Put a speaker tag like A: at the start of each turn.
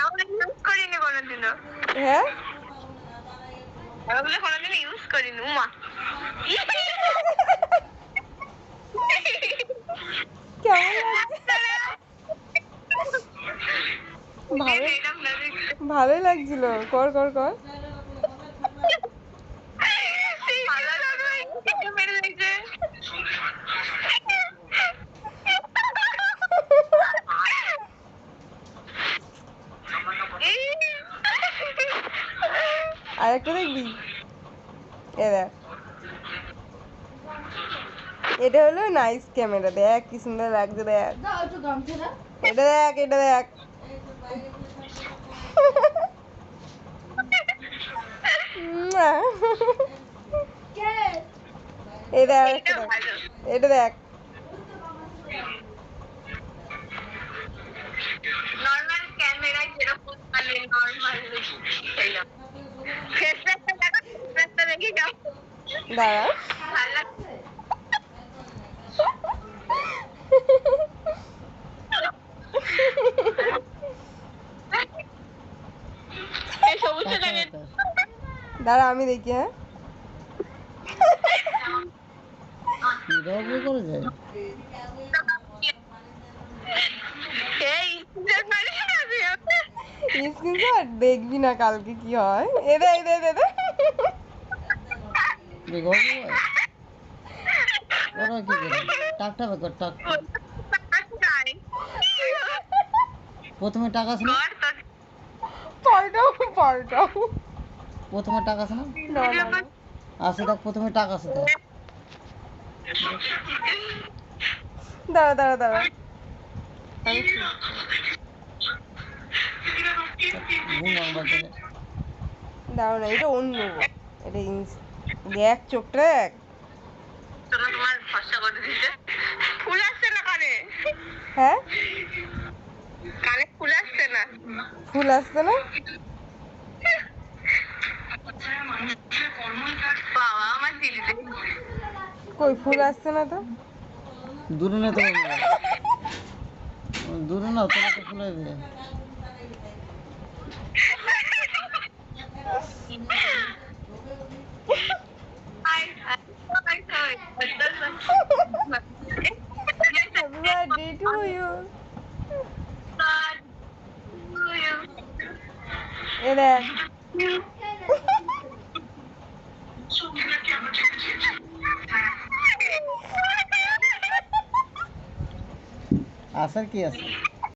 A: আমি ইউজ করিনি কোনোদিনও।
B: হ্যাঁ
A: আমি কোনোদিন ইউজ করিনি। উমা
B: কেমন লাগছে? ভালো ভালোই লাগছিল। কর কর কর। আর একটা দেখবি? এ দেখ, এটা হলো নাইস ক্যামেরা। দেখ কি সুন্দর লাগছে। দেখ এটা, দেখ এটা দেখ। এই দেখ, এটা দেখ।
A: নরমাল ক্যামেরায় যেরকম মানে নরমাল সেইরকম। ফেসটা দেখো, ফেসটা দেখি যাও।
B: দাঁড়া।
A: ভালো লাগছে। এই সবুজটা দেখে
B: দাঁড়া আমি দেখি। হ্যাঁ
C: কিভাবে করে যায়?
A: এই
B: স্ক্রিনশট দেখবি না কালকে কি হয়। এ দে এ দে এ দে।
C: ওরা কি করে টাকটা বেকার টাক। প্রথমে টাকা আছে না?
B: পাল্টাও পাল্টাও।
C: প্রথমে টাকা আছে না?
B: না না না।
C: আছে দেখ, প্রথমে টাকা আছে দেখ।
B: দাঁড়া দাঁড়া দাঁড়া। দাঁড়া না, এটা অন্য। এটা দেখ চোখটা দেখ।
A: তোমার ফর্সা করে দিতে ফুল আসছে না কানে।
B: হ্যাঁ
A: কানে ফুল আসছে না।
B: ফুল আসছে না?
A: বাবা আমার দিলিতে
B: কই ফুল আসছে না তো?
C: দূরে না তো, দূরে না তোরা তো ফুলে দে।
B: Happy birthday to you. এ দেখ।
C: আসার কি আছে?